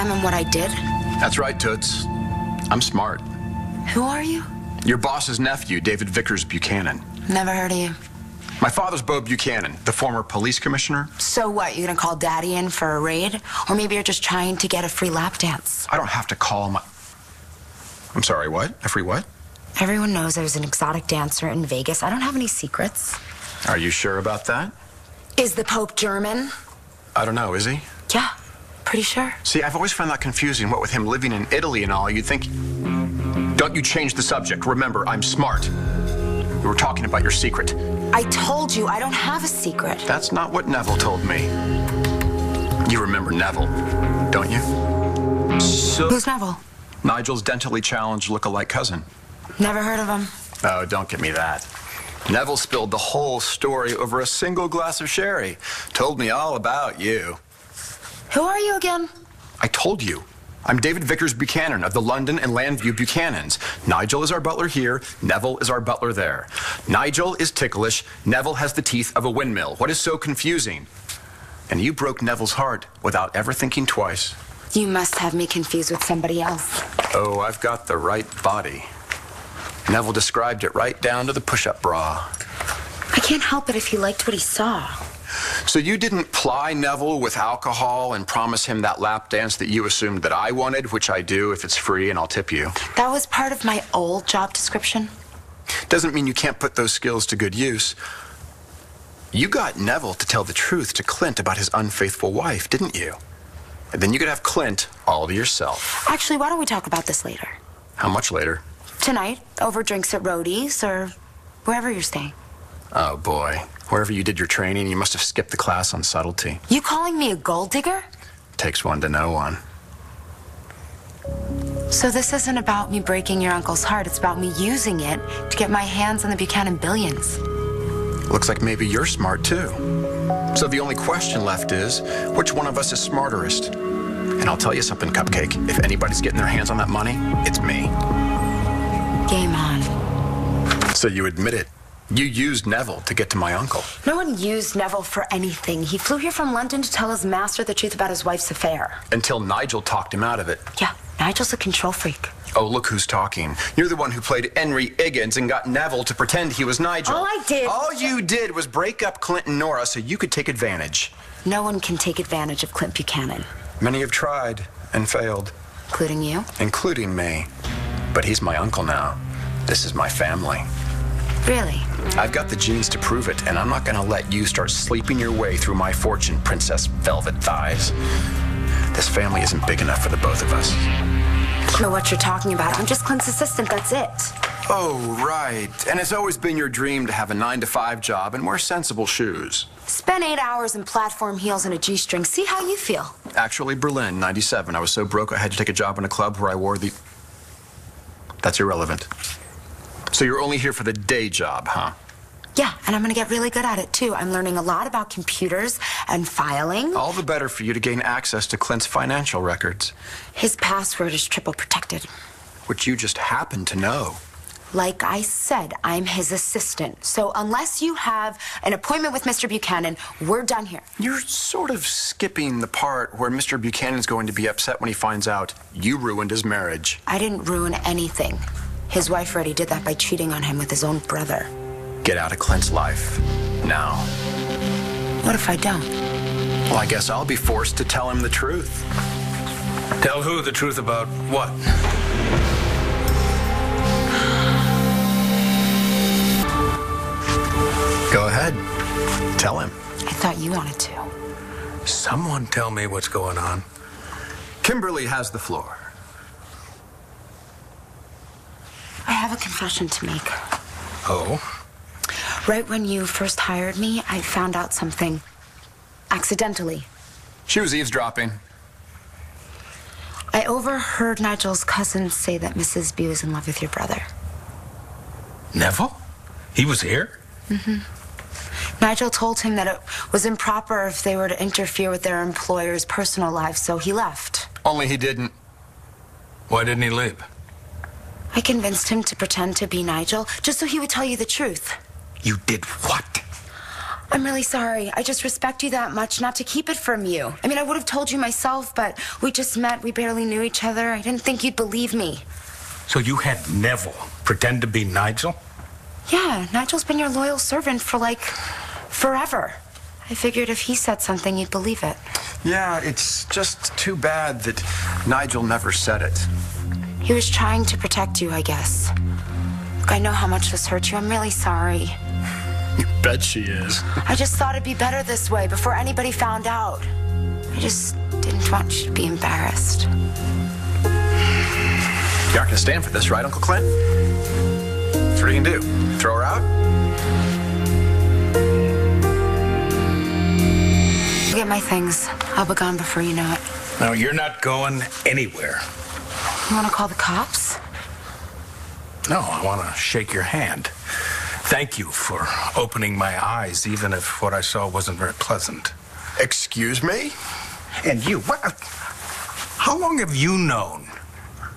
am and what I did? That's right, Toots. I'm smart. Who are you? Your boss's nephew, David Vickers Buchanan. Never heard of you. My father's Bo Buchanan, the former police commissioner. So what, you gonna call Daddy in for a raid? Or maybe you're just trying to get a free lap dance? I don't have to call my... I'm sorry, what? A free what? Everyone knows I was an exotic dancer in Vegas. I don't have any secrets. Are you sure about that? Is the Pope German? I don't know, is he? Yeah, pretty sure. See, I've always found that confusing. What with him living in Italy and all, you'd think... Don't you change the subject. Remember, I'm smart. We were talking about your secret. I told you I don't have a secret. That's not what Neville told me. You remember Neville, don't you? Who's Neville? Nigel's dentally challenged look-alike cousin. Never heard of him. Oh, don't give me that. Neville spilled the whole story over a single glass of sherry. Told me all about you. Who are you again? I told you. I'm David Vickers Buchanan of the London and Landview Buchanans. Nigel is our butler here. Neville is our butler there. Nigel is ticklish. Neville has the teeth of a windmill. What is so confusing? And you broke Neville's heart without ever thinking twice. You must have me confused with somebody else. Oh, I've got the right body. Neville described it right down to the push-up bra. I can't help it if he liked what he saw. So you didn't ply Neville with alcohol and promise him that lap dance that you assumed that I wanted, which I do if it's free and I'll tip you. That was part of my old job description. Doesn't mean you can't put those skills to good use. You got Neville to tell the truth to Clint about his unfaithful wife, didn't you? And then you could have Clint all to yourself. Actually, why don't we talk about this later? How much later? Tonight, over drinks at Rhodey's or wherever you're staying. Oh, boy. Wherever you did your training, you must have skipped the class on subtlety. You calling me a gold digger? Takes one to know one. So this isn't about me breaking your uncle's heart. It's about me using it to get my hands on the Buchanan billions. Looks like maybe you're smart, too. So the only question left is, which one of us is smarterest? And I'll tell you something, Cupcake. If anybody's getting their hands on that money, it's me. Game on. So you admit it. You used Neville to get to my uncle. No one used Neville for anything. He flew here from London to tell his master the truth about his wife's affair. Until Nigel talked him out of it. Yeah, Nigel's a control freak. Oh, look who's talking. You're the one who played Henry Higgins and got Neville to pretend he was Nigel. All you did was break up Clint and Nora so you could take advantage. No one can take advantage of Clint Buchanan. Many have tried and failed. Including you? Including me. But he's my uncle now. This is my family. Really? I've got the genes to prove it, and I'm not going to let you start sleeping your way through my fortune, Princess Velvet Thighs. This family isn't big enough for the both of us. I don't know what you're talking about. I'm just Clint's assistant, that's it. Oh, right. And it's always been your dream to have a 9-to-5 job and wear sensible shoes. Spend 8 hours in platform heels and a G-string. See how you feel. Actually, Berlin, 97. I was so broke I had to take a job in a club where I wore the... That's irrelevant. So you're only here for the day job, huh? Yeah, and I'm gonna get really good at it, too. I'm learning a lot about computers and filing. All the better for you to gain access to Clint's financial records. His password is triple protected. Which you just happen to know. Like I said, I'm his assistant. So unless you have an appointment with Mr. Buchanan, we're done here. You're sort of skipping the part where Mr. Buchanan's going to be upset when he finds out you ruined his marriage. I didn't ruin anything. His wife already did that by cheating on him with his own brother. Get out of Clint's life. Now. What if I don't? Well, I guess I'll be forced to tell him the truth. Tell who the truth about what? Go ahead. Tell him. I thought you wanted to. Someone tell me what's going on. Kimberly has the floor. I have a confession to make. Oh? Right when you first hired me, I found out something. Accidentally. She was eavesdropping. I overheard Nigel's cousin say that Mrs. B was in love with your brother. Neville? He was here? Mm-hmm. Nigel told him that it was improper if they were to interfere with their employer's personal lives, so he left. Only he didn't. Why didn't he leave? I convinced him to pretend to be Nigel, just so he would tell you the truth. You did what? I'm really sorry. I just respect you that much not to keep it from you. I mean, I would have told you myself, but we just met. We barely knew each other. I didn't think you'd believe me. So you had Neville pretend to be Nigel? Yeah, Nigel's been your loyal servant for, like, forever. I figured if he said something, you'd believe it. Yeah, it's just too bad that Nigel never said it. He was trying to protect you, I guess. Look, I know how much this hurt you. I'm really sorry. You bet she is. I just thought it'd be better this way before anybody found out. I just didn't want you to be embarrassed. You aren't gonna stand for this, right, Uncle Clint? So what are you gonna do? Throw her out? I'll get my things. I'll be gone before you know it. No, you're not going anywhere. You want to call the cops? No, I want to shake your hand. Thank you for opening my eyes, even if what I saw wasn't very pleasant. Excuse me? And you, what? How long have you known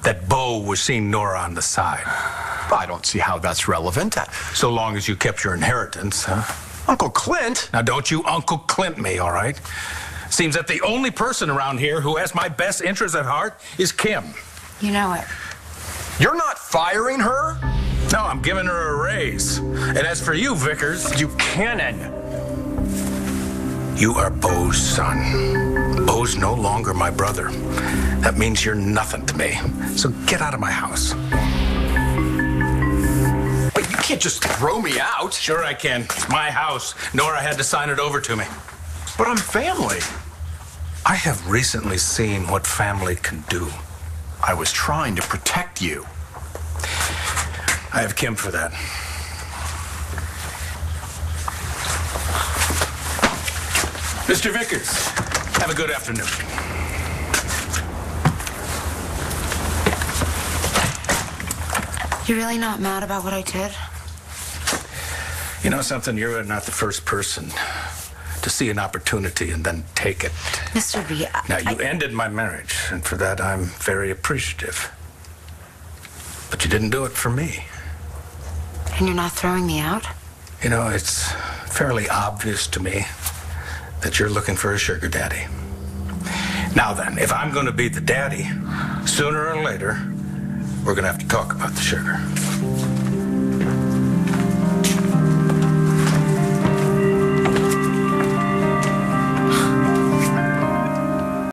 that Bo was seeing Nora on the side? I don't see how that's relevant. So long as you kept your inheritance, huh? Uncle Clint? Now, don't you Uncle Clint me, all right? Seems that the only person around here who has my best interests at heart is Kim. You know it. You're not firing her? No, I'm giving her a raise. And as for you, Vickers... Buchanan. You are Bo's son. Bo's no longer my brother. That means you're nothing to me. So get out of my house. But you can't just throw me out. Sure I can. It's my house. Nora had to sign it over to me. But I'm family. I have recently seen what family can do. I was trying to protect you. I have Kim for that. Mr. Vickers, have a good afternoon. You're really not mad about what I did? You know something? You're not the first person to see an opportunity and then take it. Mr. B, Now, you ended my marriage, and for that I'm very appreciative. But you didn't do it for me. And you're not throwing me out? You know, it's fairly obvious to me that you're looking for a sugar daddy. Now then, if I'm going to be the daddy, sooner or later, we're going to have to talk about the sugar.